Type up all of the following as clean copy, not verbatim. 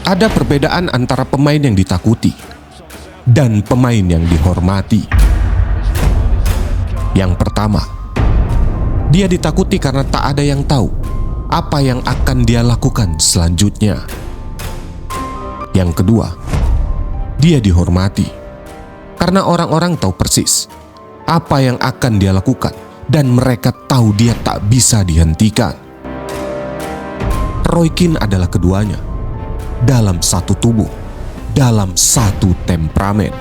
Ada perbedaan antara pemain yang ditakuti dan pemain yang dihormati. Yang pertama, dia ditakuti karena tak ada yang tahu apa yang akan dia lakukan selanjutnya. Yang kedua, dia dihormati karena orang-orang tahu persis apa yang akan dia lakukan dan mereka tahu dia tak bisa dihentikan. Roy Keane adalah keduanya, dalam satu tubuh, dalam satu temperamen,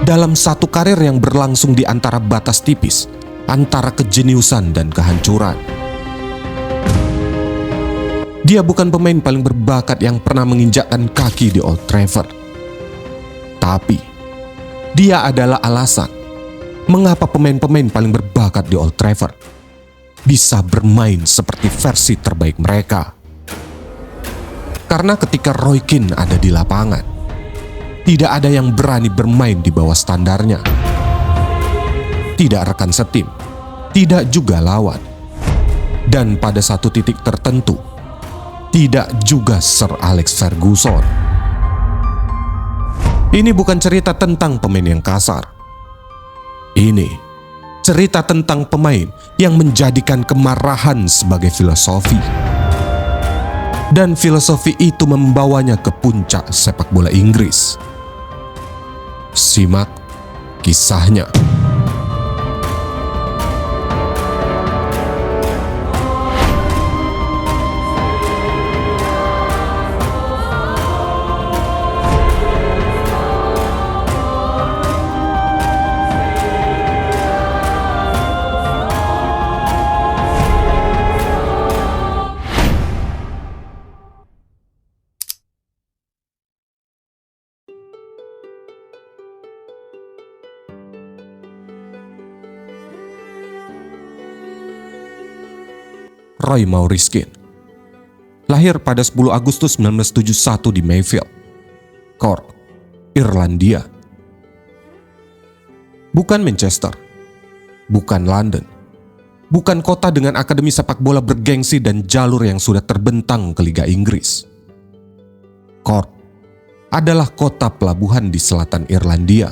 dalam satu karir yang berlangsung di antara batas tipis antara kejeniusan dan kehancuran. Dia bukan pemain paling berbakat yang pernah menginjakkan kaki di Old Trafford, tapi dia adalah alasan mengapa pemain-pemain paling berbakat di Old Trafford bisa bermain seperti versi terbaik mereka. Karena ketika Roy Keane ada di lapangan, tidak ada yang berani bermain di bawah standarnya. Tidak rekan setim, tidak juga lawan. Dan pada satu titik tertentu, tidak juga Sir Alex Ferguson. Ini bukan cerita tentang pemain yang kasar. Ini cerita tentang pemain yang menjadikan kemarahan sebagai filosofi. Dan filosofi itu membawanya ke puncak sepak bola Inggris. Simak kisahnya. Roy Maurice Keane lahir pada 10 Agustus 1971 di Mayfield, Cork, Irlandia. Bukan Manchester, bukan London, bukan kota dengan akademi sepak bola bergengsi dan jalur yang sudah terbentang ke Liga Inggris. Cork adalah kota pelabuhan di selatan Irlandia.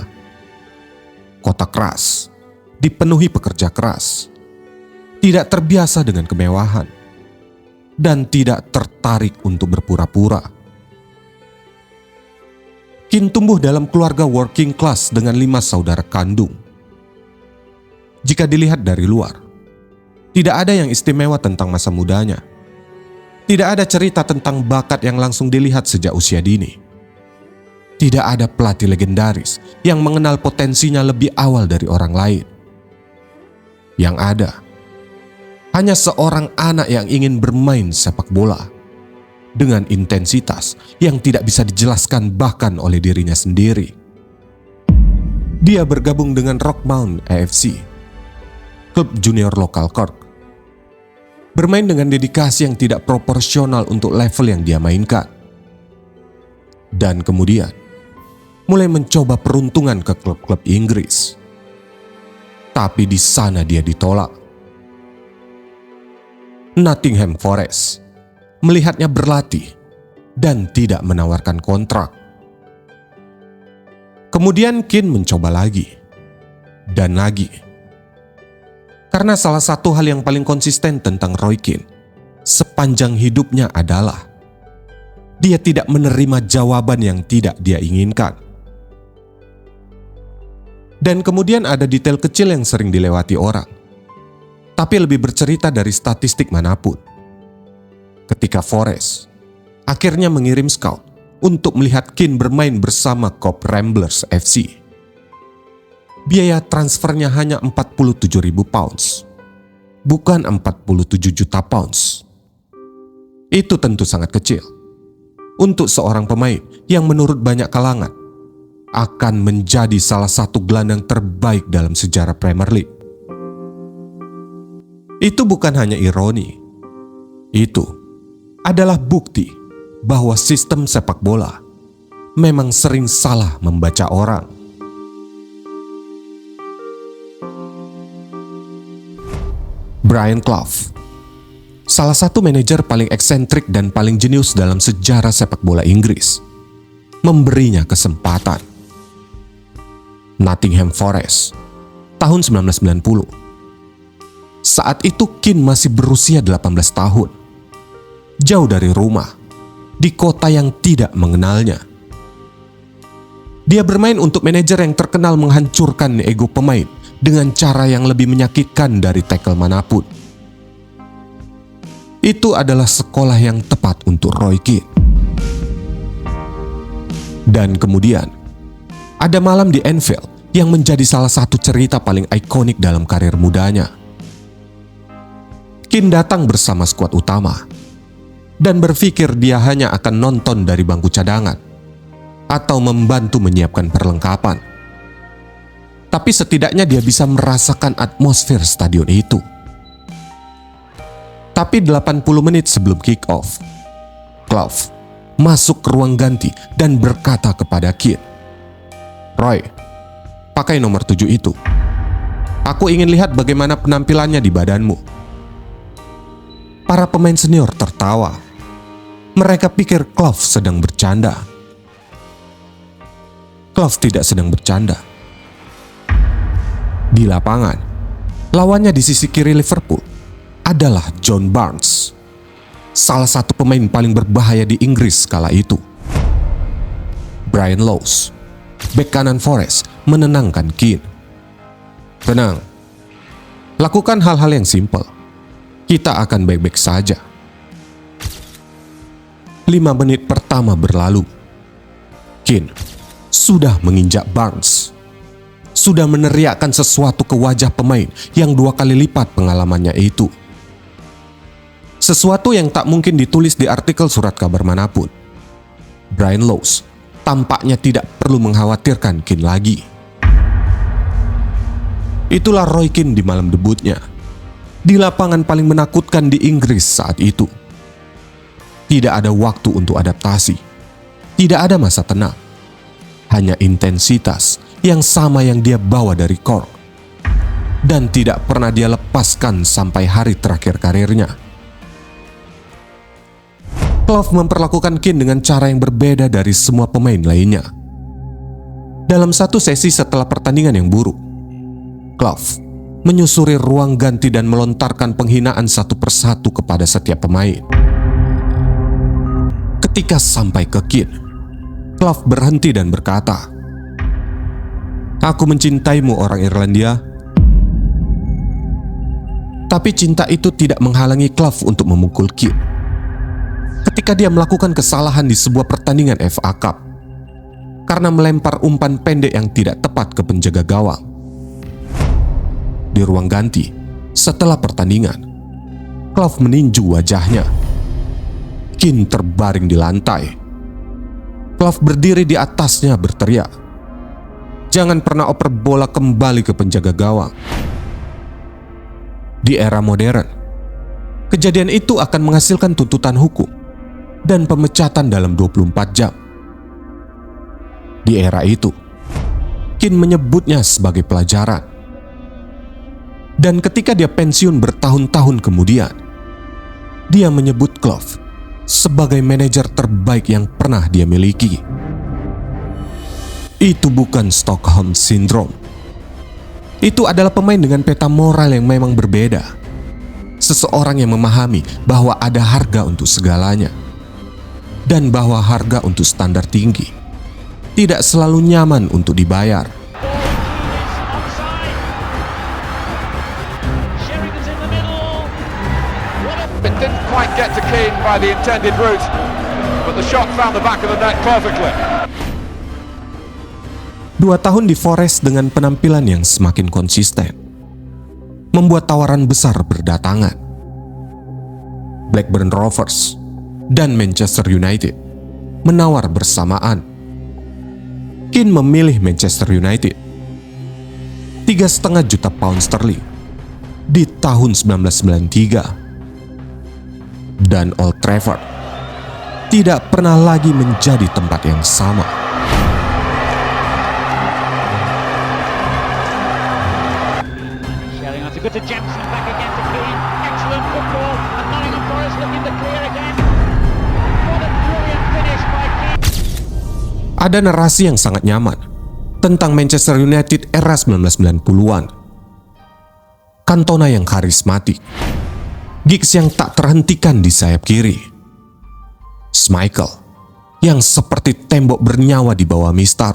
Kota keras, dipenuhi pekerja keras, tidak terbiasa dengan kemewahan, dan tidak tertarik untuk berpura-pura. Keane tumbuh dalam keluarga working class dengan 5 saudara kandung. Jika dilihat dari luar, tidak ada yang istimewa tentang masa mudanya. Tidak ada cerita tentang bakat yang langsung dilihat sejak usia dini. Tidak ada pelatih legendaris yang mengenal potensinya lebih awal dari orang lain. Yang ada hanya seorang anak yang ingin bermain sepak bola dengan intensitas yang tidak bisa dijelaskan bahkan oleh dirinya sendiri. Dia bergabung dengan Rockmount AFC, klub junior lokal Cork. Bermain dengan dedikasi yang tidak proporsional untuk level yang dia mainkan. Dan kemudian mulai mencoba peruntungan ke klub-klub Inggris. Tapi di sana dia ditolak. Nottingham Forest melihatnya berlatih dan tidak menawarkan kontrak. Kemudian Keane mencoba lagi dan lagi. Karena salah satu hal yang paling konsisten tentang Roy Keane sepanjang hidupnya adalah dia tidak menerima jawaban yang tidak dia inginkan. Dan kemudian ada detail kecil yang sering dilewati orang, tapi lebih bercerita dari statistik manapun. Ketika Forest akhirnya mengirim scout untuk melihat Keane bermain bersama Cop Ramblers FC, biaya transfernya hanya 47.000 pounds, bukan 47 juta pounds. Itu tentu sangat kecil untuk seorang pemain yang menurut banyak kalangan akan menjadi salah satu gelandang terbaik dalam sejarah Premier League. Itu bukan hanya ironi. Itu adalah bukti bahwa sistem sepak bola memang sering salah membaca orang. Brian Clough, salah satu manajer paling eksentrik dan paling jenius dalam sejarah sepak bola Inggris, memberinya kesempatan. Nottingham Forest, tahun 1990. Saat itu Keane masih berusia 18 tahun, jauh dari rumah, di kota yang tidak mengenalnya. Dia bermain untuk manajer yang terkenal menghancurkan ego pemain dengan cara yang lebih menyakitkan dari tackle manapun. Itu adalah sekolah yang tepat untuk Roy Keane. Dan kemudian, ada malam di Anfield yang menjadi salah satu cerita paling ikonik dalam karir mudanya. Keane datang bersama skuad utama dan berpikir dia hanya akan nonton dari bangku cadangan atau membantu menyiapkan perlengkapan. Tapi setidaknya dia bisa merasakan atmosfer stadion itu. Tapi 80 menit sebelum kick-off, Clough masuk ke ruang ganti dan berkata kepada Keane, "Roy, pakai nomor 7 itu. Aku ingin lihat bagaimana penampilannya di badanmu." Para pemain senior tertawa. Mereka pikir Clough sedang bercanda. Clough tidak sedang bercanda. Di lapangan, lawannya di sisi kiri Liverpool adalah John Barnes, salah satu pemain paling berbahaya di Inggris kala itu. Brian Laws, bek kanan Forest, menenangkan Keane. "Tenang, lakukan hal-hal yang simpel. Kita akan baik-baik saja." 5 menit pertama berlalu. Keane sudah menginjak Barnes, sudah meneriakkan sesuatu ke wajah pemain yang 2 kali lipat pengalamannya itu. Sesuatu yang tak mungkin ditulis di artikel surat kabar manapun. Brian Laws tampaknya tidak perlu mengkhawatirkan Keane lagi. Itulah Roy Keane di malam debutnya, di lapangan paling menakutkan di Inggris saat itu. Tidak ada waktu untuk adaptasi, tidak ada masa tenang, hanya intensitas yang sama yang dia bawa dari Cork, dan tidak pernah dia lepaskan sampai hari terakhir karirnya. Clough memperlakukan Keane dengan cara yang berbeda dari semua pemain lainnya. Dalam satu sesi setelah pertandingan yang buruk, Clough menyusuri ruang ganti dan melontarkan penghinaan satu persatu kepada setiap pemain. Ketika sampai ke Keane, Clough berhenti dan berkata, "Aku mencintaimu, orang Irlandia." Tapi cinta itu tidak menghalangi Clough untuk memukul Keane. Ketika dia melakukan kesalahan di sebuah pertandingan FA Cup karena melempar umpan pendek yang tidak tepat ke penjaga gawang. Di ruang ganti, setelah pertandingan, Clough meninju wajahnya. Keane terbaring di lantai. Clough berdiri di atasnya berteriak, "Jangan pernah oper bola kembali ke penjaga gawang." Di era modern, kejadian itu akan menghasilkan tuntutan hukum dan pemecatan dalam 24 jam. Di era itu, Keane menyebutnya sebagai pelajaran. Dan ketika dia pensiun bertahun-tahun kemudian, dia menyebut Clough sebagai manajer terbaik yang pernah dia miliki. Itu bukan Stockholm Syndrome. Itu adalah pemain dengan peta moral yang memang berbeda. Seseorang yang memahami bahwa ada harga untuk segalanya, dan bahwa harga untuk standar tinggi tidak selalu nyaman untuk dibayar. It didn't quite get to Keane by the intended route, but the shot found the back of the net perfectly. 2 tahun di Forest dengan penampilan yang semakin konsisten membuat tawaran besar berdatangan. Blackburn Rovers dan Manchester United menawar bersamaan. Keane memilih Manchester United. 3,5 juta pound sterling di tahun 1993. Dan Old Trafford tidak pernah lagi menjadi tempat yang sama. Sheringham to go to Jensen, back again to Keane. Excellent football, and Nottingham Ada narasi yang sangat nyaman tentang Manchester United era 1990-an. Cantona yang karismatik, Giggs yang tak terhentikan di sayap kiri, Schmeichel yang seperti tembok bernyawa di bawah mistar,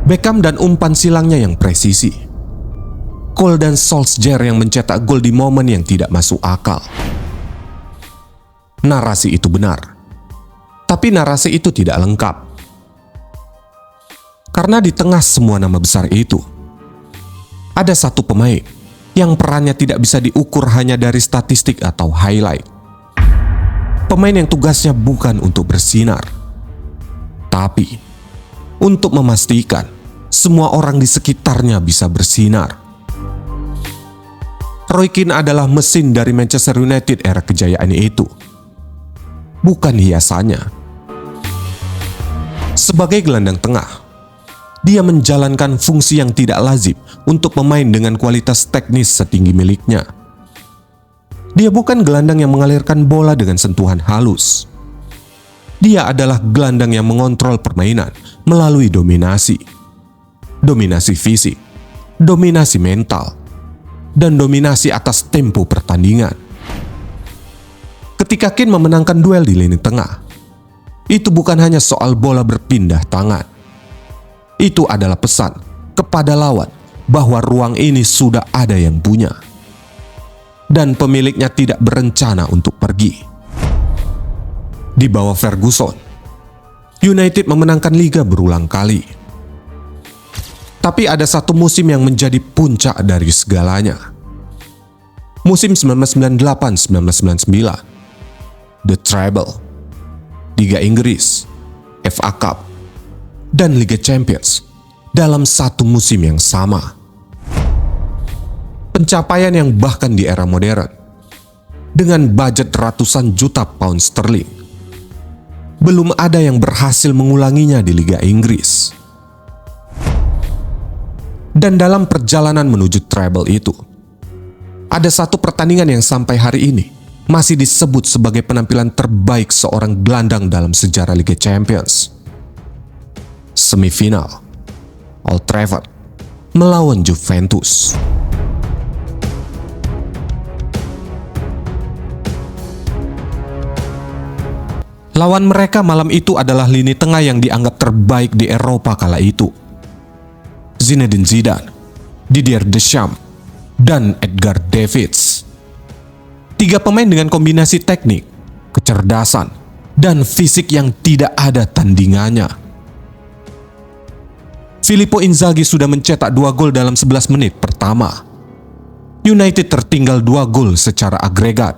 Beckham dan umpan silangnya yang presisi, Cole dan Solskjaer yang mencetak gol di momen yang tidak masuk akal. Narasi itu benar, tapi narasi itu tidak lengkap. Karena di tengah semua nama besar itu, ada satu pemain yang perannya tidak bisa diukur hanya dari statistik atau highlight. Pemain yang tugasnya bukan untuk bersinar, tapi untuk memastikan semua orang di sekitarnya bisa bersinar. Roy Keane adalah mesin dari Manchester United era kejayaan itu, bukan hiasannya. Sebagai gelandang tengah, dia menjalankan fungsi yang tidak lazim untuk pemain dengan kualitas teknis setinggi miliknya. Dia bukan gelandang yang mengalirkan bola dengan sentuhan halus. Dia adalah gelandang yang mengontrol permainan melalui dominasi. Dominasi fisik, dominasi mental, dan dominasi atas tempo pertandingan. Ketika Keane memenangkan duel di lini tengah, itu bukan hanya soal bola berpindah tangan. Itu adalah pesan kepada lawan bahwa ruang ini sudah ada yang punya, dan pemiliknya tidak berencana untuk pergi. Di bawah Ferguson, United memenangkan liga berulang kali. Tapi ada satu musim yang menjadi puncak dari segalanya. Musim 1998-1999. The Treble, Liga Inggris, FA Cup, dan Liga Champions dalam satu musim yang sama. Pencapaian yang bahkan di era modern, dengan budget ratusan juta pound sterling, belum ada yang berhasil mengulanginya di Liga Inggris. Dan dalam perjalanan menuju treble itu, ada satu pertandingan yang sampai hari ini masih disebut sebagai penampilan terbaik seorang gelandang dalam sejarah Liga Champions. Semifinal Old Trafford melawan Juventus. Lawan mereka malam itu adalah lini tengah yang dianggap terbaik di Eropa kala itu. Zinedine Zidane, Didier Deschamps, dan Edgar Davids. Tiga pemain dengan kombinasi teknik, kecerdasan, dan fisik yang tidak ada tandingannya. Filippo Inzaghi sudah mencetak 2 gol dalam 11 menit pertama. United tertinggal 2 gol secara agregat.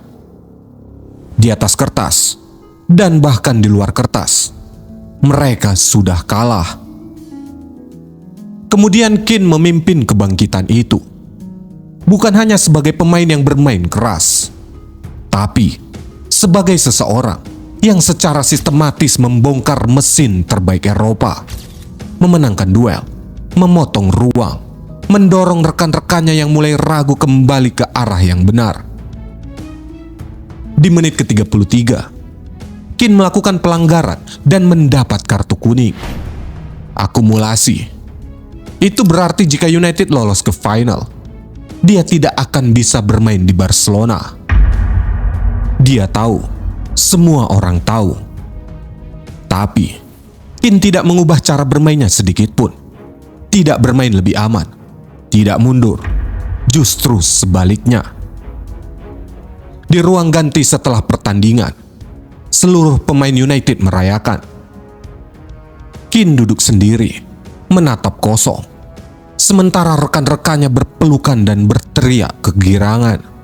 Di atas kertas, dan bahkan di luar kertas, mereka sudah kalah. Kemudian Keane memimpin kebangkitan itu. Bukan hanya sebagai pemain yang bermain keras, tapi sebagai seseorang yang secara sistematis membongkar mesin terbaik Eropa, memenangkan duel, memotong ruang, mendorong rekan-rekannya yang mulai ragu kembali ke arah yang benar. Di menit ke-33, Keane melakukan pelanggaran dan mendapat kartu kuning. Akumulasi. Itu berarti jika United lolos ke final, dia tidak akan bisa bermain di Barcelona. Dia tahu, semua orang tahu. Tapi, Keane tidak mengubah cara bermainnya sedikit pun. Tidak bermain lebih aman, tidak mundur, justru sebaliknya. Di ruang ganti setelah pertandingan, seluruh pemain United merayakan. Keane duduk sendiri, menatap kosong, sementara rekan-rekannya berpelukan dan berteriak kegirangan.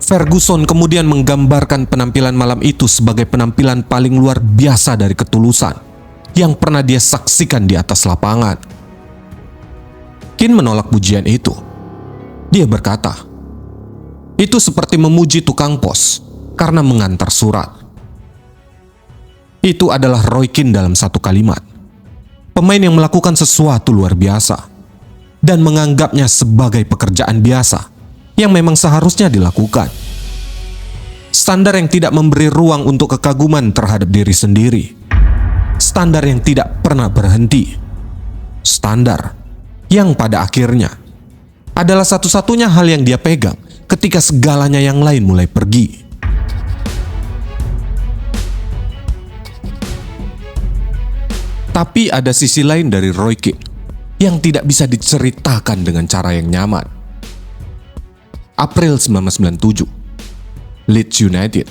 Ferguson kemudian menggambarkan penampilan malam itu sebagai penampilan paling luar biasa dari ketulusan yang pernah dia saksikan di atas lapangan. Keane menolak pujian itu. Dia berkata, itu seperti memuji tukang pos karena mengantar surat. Itu adalah Roy Keane dalam satu kalimat. Pemain yang melakukan sesuatu luar biasa dan menganggapnya sebagai pekerjaan biasa yang memang seharusnya dilakukan. Standar yang tidak memberi ruang untuk kekaguman terhadap diri sendiri. Standar yang tidak pernah berhenti. Standar yang pada akhirnya adalah satu-satunya hal yang dia pegang ketika segalanya yang lain mulai pergi. Tapi ada sisi lain dari Roy Keane yang tidak bisa diceritakan dengan cara yang nyaman. April 1997, Leeds United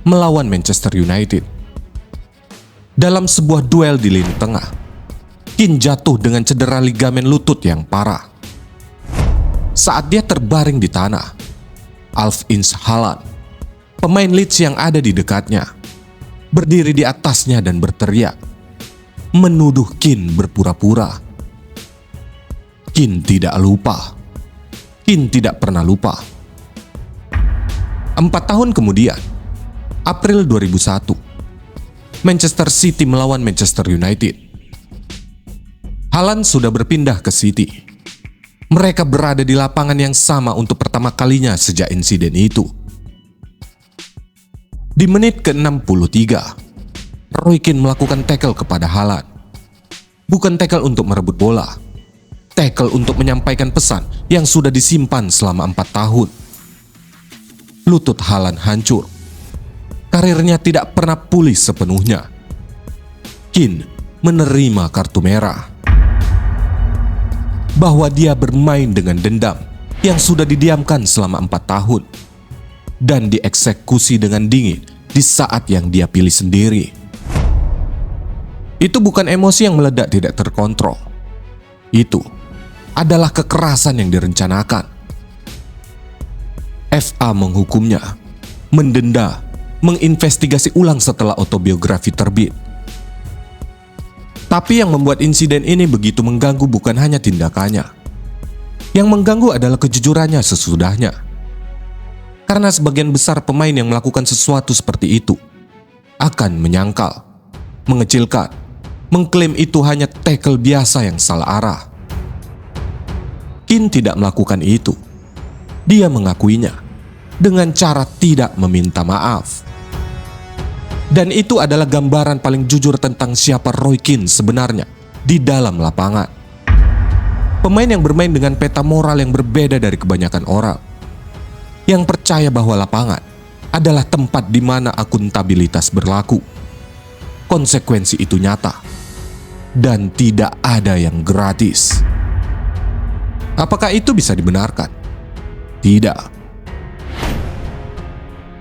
melawan Manchester United. Dalam sebuah duel di lini tengah, Keane jatuh dengan cedera ligamen lutut yang parah. Saat dia terbaring di tanah, Alf-Inge Haaland, pemain Leeds yang ada di dekatnya, berdiri di atasnya dan berteriak, menuduh Keane berpura-pura. Keane tidak lupa. Keane tidak pernah lupa. 4 tahun kemudian, April 2001, Manchester City melawan Manchester United. Haaland sudah berpindah ke City. Mereka berada di lapangan yang sama untuk pertama kalinya sejak insiden itu. Di menit ke-63, Roy Keane melakukan tackle kepada Haaland. Bukan tackle untuk merebut bola, tackle untuk menyampaikan pesan yang sudah disimpan selama 4 tahun. Lutut Haaland hancur. Karirnya tidak pernah pulih sepenuhnya. Keane menerima kartu merah. Bahwa dia bermain dengan dendam yang sudah didiamkan selama 4 tahun dan dieksekusi dengan dingin di saat yang dia pilih sendiri. Itu bukan emosi yang meledak tidak terkontrol. Itu adalah kekerasan yang direncanakan. FA menghukumnya, mendenda, menginvestigasi ulang setelah autobiografi terbit. Tapi yang membuat insiden ini begitu mengganggu bukan hanya tindakannya. Yang mengganggu adalah kejujurannya sesudahnya. Karena sebagian besar pemain yang melakukan sesuatu seperti itu akan menyangkal, mengecilkan, mengklaim itu hanya tackle biasa yang salah arah. Keane tidak melakukan itu. Dia mengakuinya dengan cara tidak meminta maaf. Dan itu adalah gambaran paling jujur tentang siapa Roy Keane sebenarnya di dalam lapangan. Pemain yang bermain dengan peta moral yang berbeda dari kebanyakan orang. Yang percaya bahwa lapangan adalah tempat di mana akuntabilitas berlaku. Konsekuensi itu nyata. Dan tidak ada yang gratis. Apakah itu bisa dibenarkan? Tidak.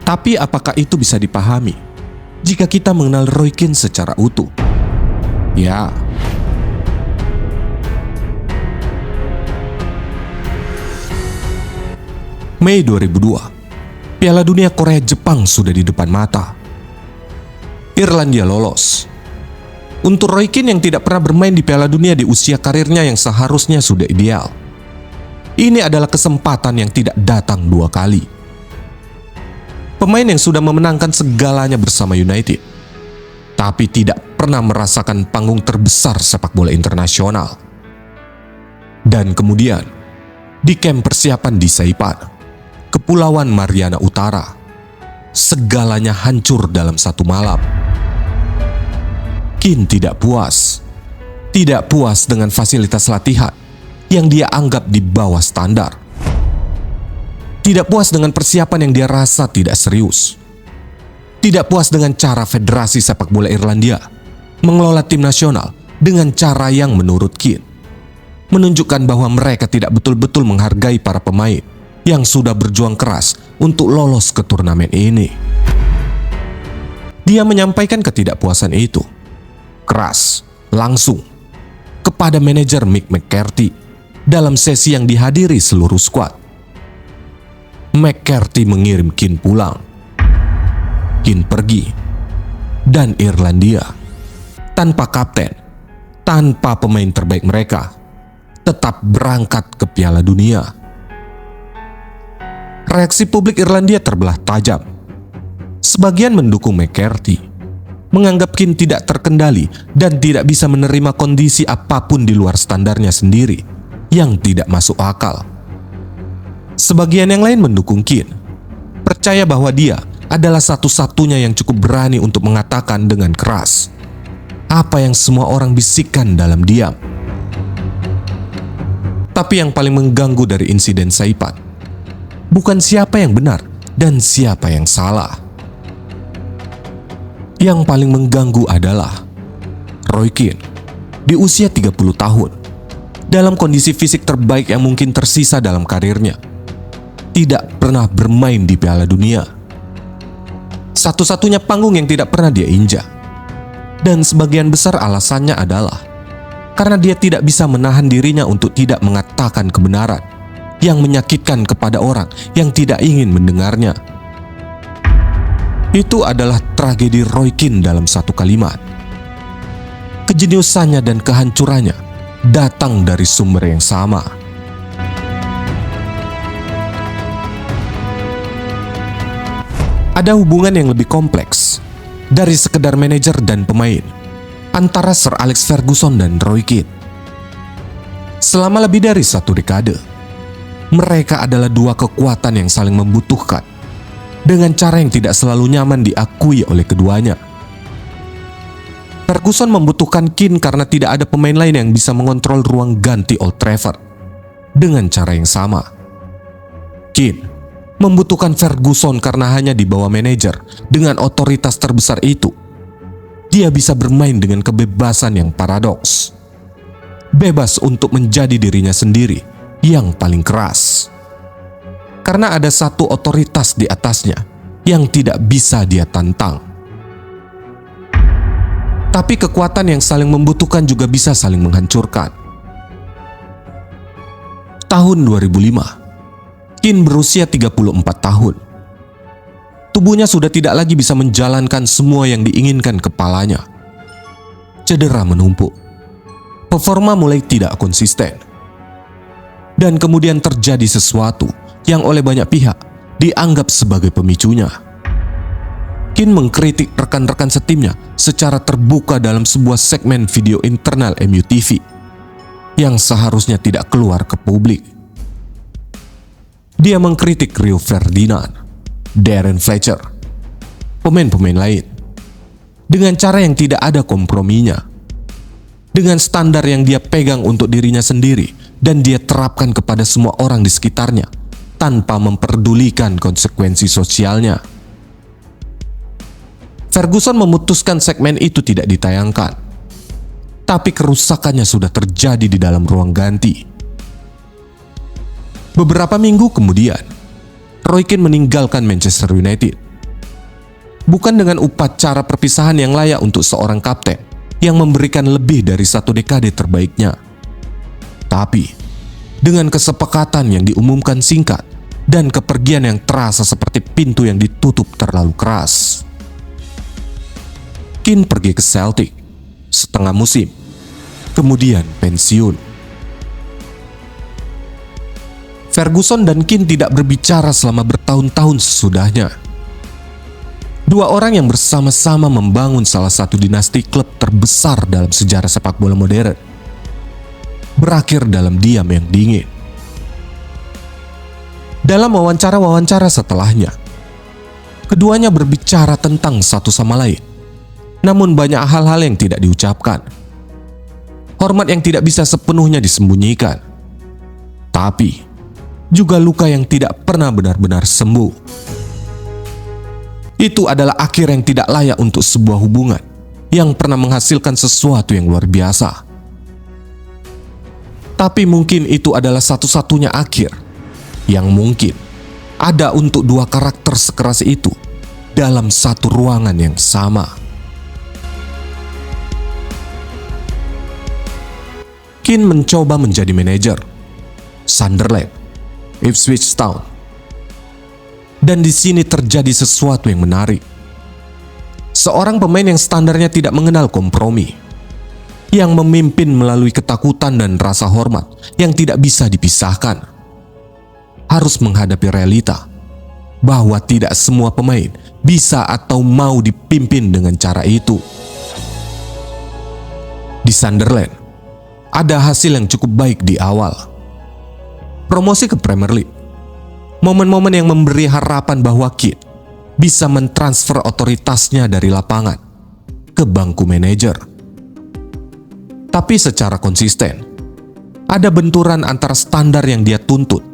Tapi apakah itu bisa dipahami jika kita mengenal Roy Keane secara utuh? Ya. Mei 2002, Piala Dunia Korea Jepang sudah di depan mata. Irlandia lolos. Untuk Roy Keane yang tidak pernah bermain di Piala Dunia di usia karirnya yang seharusnya sudah ideal, ini adalah kesempatan yang tidak datang 2 kali. Pemain yang sudah memenangkan segalanya bersama United, tapi tidak pernah merasakan panggung terbesar sepak bola internasional. Dan kemudian, di kamp persiapan di Saipan, Kepulauan Mariana Utara, segalanya hancur dalam 1 malam. Keane tidak puas. Tidak puas dengan fasilitas latihan yang dia anggap di bawah standar. Tidak puas dengan persiapan yang dia rasa tidak serius. Tidak puas dengan cara Federasi Sepak Bola Irlandia mengelola tim nasional dengan cara yang menurut Keane menunjukkan bahwa mereka tidak betul-betul menghargai para pemain yang sudah berjuang keras untuk lolos ke turnamen ini. Dia menyampaikan ketidakpuasan itu keras, langsung, kepada manajer Mick McCarthy dalam sesi yang dihadiri seluruh skuad. McCarthy mengirim Keane pulang. Keane pergi. Dan Irlandia, tanpa kapten, tanpa pemain terbaik mereka, tetap berangkat ke Piala Dunia. Reaksi publik Irlandia terbelah tajam. Sebagian mendukung McCarthy, menganggap Keane tidak terkendali dan tidak bisa menerima kondisi apapun di luar standarnya sendiri yang tidak masuk akal. Sebagian yang lain mendukung Keane, percaya bahwa dia adalah satu-satunya yang cukup berani untuk mengatakan dengan keras apa yang semua orang bisikkan dalam diam. Tapi yang paling mengganggu dari insiden Saipan bukan siapa yang benar dan siapa yang salah. Yang paling mengganggu adalah Roy Keane di usia 30 tahun dalam kondisi fisik terbaik yang mungkin tersisa dalam karirnya tidak pernah bermain di Piala Dunia. Satu-satunya panggung yang tidak pernah dia injak. Dan sebagian besar alasannya adalah karena dia tidak bisa menahan dirinya untuk tidak mengatakan kebenaran yang menyakitkan kepada orang yang tidak ingin mendengarnya. Itu adalah tragedi Roy Keane dalam satu kalimat. Kejeniusannya dan kehancurannya datang dari sumber yang sama. Ada hubungan yang lebih kompleks dari sekedar manajer dan pemain antara Sir Alex Ferguson dan Roy Keane. Selama lebih dari 1 dekade, mereka adalah dua kekuatan yang saling membutuhkan dengan cara yang tidak selalu nyaman diakui oleh keduanya. Ferguson membutuhkan Keane karena tidak ada pemain lain yang bisa mengontrol ruang ganti Old Trafford dengan cara yang sama. Keane membutuhkan Ferguson karena hanya di bawah manajer dengan otoritas terbesar itu, dia bisa bermain dengan kebebasan yang paradoks. Bebas untuk menjadi dirinya sendiri yang paling keras. Karena ada satu otoritas di atasnya yang tidak bisa dia tantang. Tapi kekuatan yang saling membutuhkan juga bisa saling menghancurkan. Tahun 2005, Keane berusia 34 tahun. Tubuhnya sudah tidak lagi bisa menjalankan semua yang diinginkan kepalanya. Cedera menumpuk. Performa mulai tidak konsisten. Dan kemudian terjadi sesuatu yang oleh banyak pihak dianggap sebagai pemicunya. Keane mengkritik rekan-rekan setimnya secara terbuka dalam sebuah segmen video internal MU TV yang seharusnya tidak keluar ke publik. Dia mengkritik Rio Ferdinand, Darren Fletcher, pemain-pemain lain, dengan cara yang tidak ada komprominya, dengan standar yang dia pegang untuk dirinya sendiri dan dia terapkan kepada semua orang di sekitarnya tanpa memperdulikan konsekuensi sosialnya. Ferguson memutuskan segmen itu tidak ditayangkan, tapi kerusakannya sudah terjadi di dalam ruang ganti. Beberapa minggu kemudian, Roy Keane meninggalkan Manchester United. Bukan dengan upacara perpisahan yang layak untuk seorang kapten yang memberikan lebih dari 1 dekade terbaiknya, tapi dengan kesepakatan yang diumumkan singkat dan kepergian yang terasa seperti pintu yang ditutup terlalu keras. Keane pergi ke Celtic setengah musim, kemudian pensiun. Ferguson dan Keane tidak berbicara selama bertahun-tahun sesudahnya. Dua orang yang bersama-sama membangun salah satu dinasti klub terbesar dalam sejarah sepak bola modern berakhir dalam diam yang dingin. Dalam wawancara-wawancara setelahnya, keduanya berbicara tentang satu sama lain, namun banyak hal-hal yang tidak diucapkan. Hormat yang tidak bisa sepenuhnya disembunyikan, tapi juga luka yang tidak pernah benar-benar sembuh. Itu adalah akhir yang tidak layak untuk sebuah hubungan yang pernah menghasilkan sesuatu yang luar biasa. Tapi mungkin itu adalah satu-satunya akhir yang mungkin ada untuk dua karakter sekeras itu dalam satu ruangan yang sama. Keane mencoba menjadi manajer Sunderland, Ipswich Town. Dan di sini terjadi sesuatu yang menarik. Seorang pemain yang standarnya tidak mengenal kompromi, yang memimpin melalui ketakutan dan rasa hormat yang tidak bisa dipisahkan, harus menghadapi realita bahwa tidak semua pemain bisa atau mau dipimpin dengan cara itu. Di Sunderland, ada hasil yang cukup baik di awal. Promosi ke Premier League, momen-momen yang memberi harapan bahwa Keane bisa mentransfer otoritasnya dari lapangan ke bangku manajer. Tapi secara konsisten, ada benturan antara standar yang dia tuntut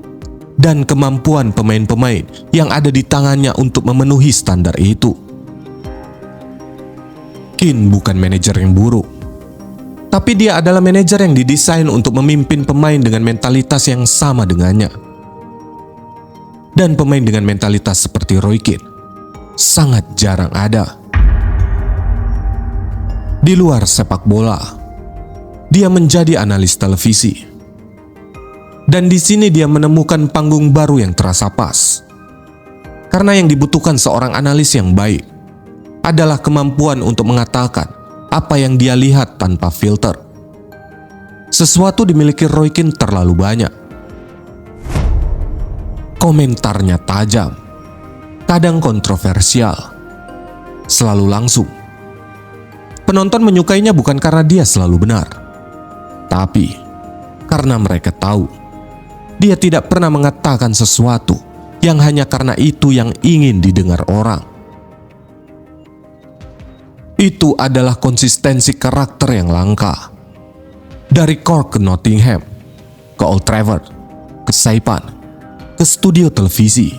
dan kemampuan pemain-pemain yang ada di tangannya untuk memenuhi standar itu. Keane bukan manajer yang buruk, tapi dia adalah manajer yang didesain untuk memimpin pemain dengan mentalitas yang sama dengannya. Dan pemain dengan mentalitas seperti Roy Keane sangat jarang ada. Di luar sepak bola, dia menjadi analis televisi. Dan di sini dia menemukan panggung baru yang terasa pas. Karena yang dibutuhkan seorang analis yang baik adalah kemampuan untuk mengatakan apa yang dia lihat tanpa filter. Sesuatu dimiliki Roy Keane terlalu banyak. Komentarnya tajam, kadang kontroversial, selalu langsung. Penonton menyukainya bukan karena dia selalu benar, tapi karena mereka tahu dia tidak pernah mengatakan sesuatu yang hanya karena itu yang ingin didengar orang. Itu adalah konsistensi karakter yang langka. Dari Cork ke Nottingham, ke Old Trafford, ke Saipan, ke studio televisi,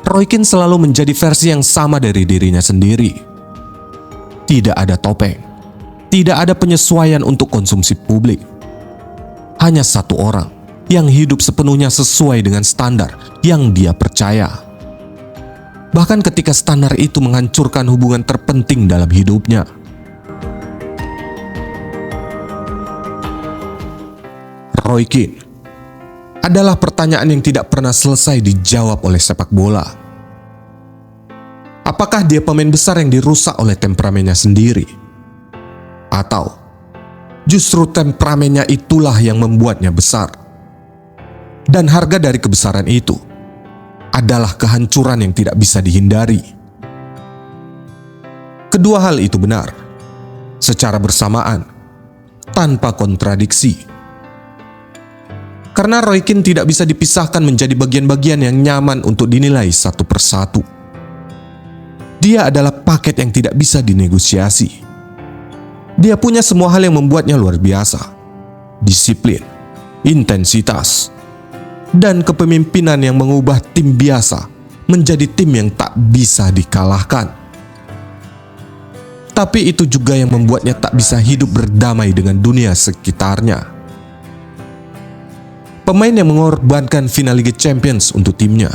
Roy Keane selalu menjadi versi yang sama dari dirinya sendiri. Tidak ada topeng, tidak ada penyesuaian untuk konsumsi publik. Hanya satu orang yang hidup sepenuhnya sesuai dengan standar yang dia percaya. Bahkan ketika standar itu menghancurkan hubungan terpenting dalam hidupnya. Roy Keane adalah pertanyaan yang tidak pernah selesai dijawab oleh sepak bola. Apakah dia pemain besar yang dirusak oleh temperamennya sendiri? Atau justru temperamennya itulah yang membuatnya besar? Dan harga dari kebesaran itu adalah kehancuran yang tidak bisa dihindari. Kedua hal itu benar, secara bersamaan, tanpa kontradiksi. Karena Roy Keane tidak bisa dipisahkan menjadi bagian-bagian yang nyaman untuk dinilai satu persatu. Dia adalah paket yang tidak bisa dinegosiasi. Dia punya semua hal yang membuatnya luar biasa. Disiplin, intensitas, dan kepemimpinan yang mengubah tim biasa menjadi tim yang tak bisa dikalahkan. Tapi itu juga yang membuatnya tak bisa hidup berdamai dengan dunia sekitarnya. Pemain yang mengorbankan final Liga Champions untuk timnya,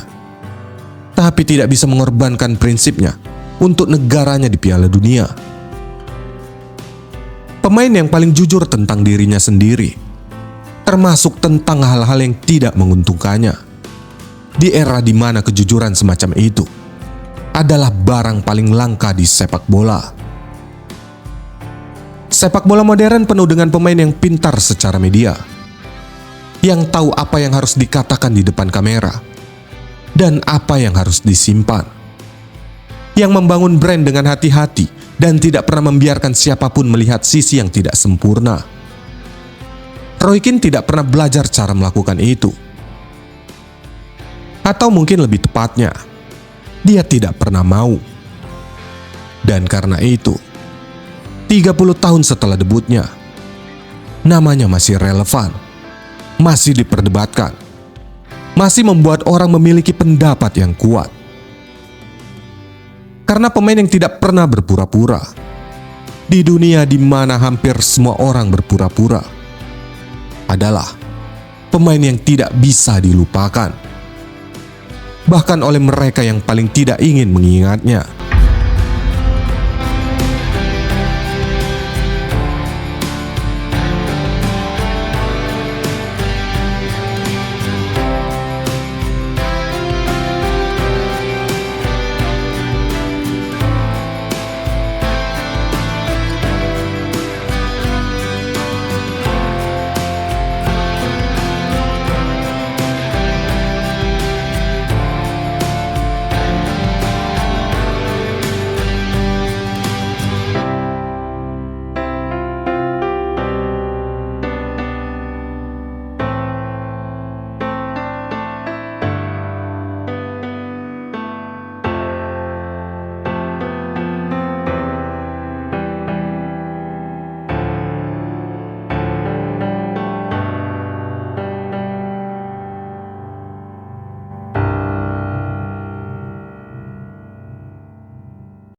tapi tidak bisa mengorbankan prinsipnya untuk negaranya di Piala Dunia. Pemain yang paling jujur tentang dirinya sendiri, termasuk tentang hal-hal yang tidak menguntungkannya. Di era di mana kejujuran semacam itu adalah barang paling langka di sepak bola. Sepak bola modern penuh dengan pemain yang pintar secara media, yang tahu apa yang harus dikatakan di depan kamera dan apa yang harus disimpan, yang membangun brand dengan hati-hati dan tidak pernah membiarkan siapapun melihat sisi yang tidak sempurna. Roy Keane tidak pernah belajar cara melakukan itu, atau mungkin lebih tepatnya, dia tidak pernah mau. Dan karena itu, 30 tahun setelah debutnya, namanya masih relevan, masih diperdebatkan, masih membuat orang memiliki pendapat yang kuat. Karena pemain yang tidak pernah berpura-pura, di dunia di mana hampir semua orang berpura-pura, adalah pemain yang tidak bisa dilupakan, bahkan oleh mereka yang paling tidak ingin mengingatnya.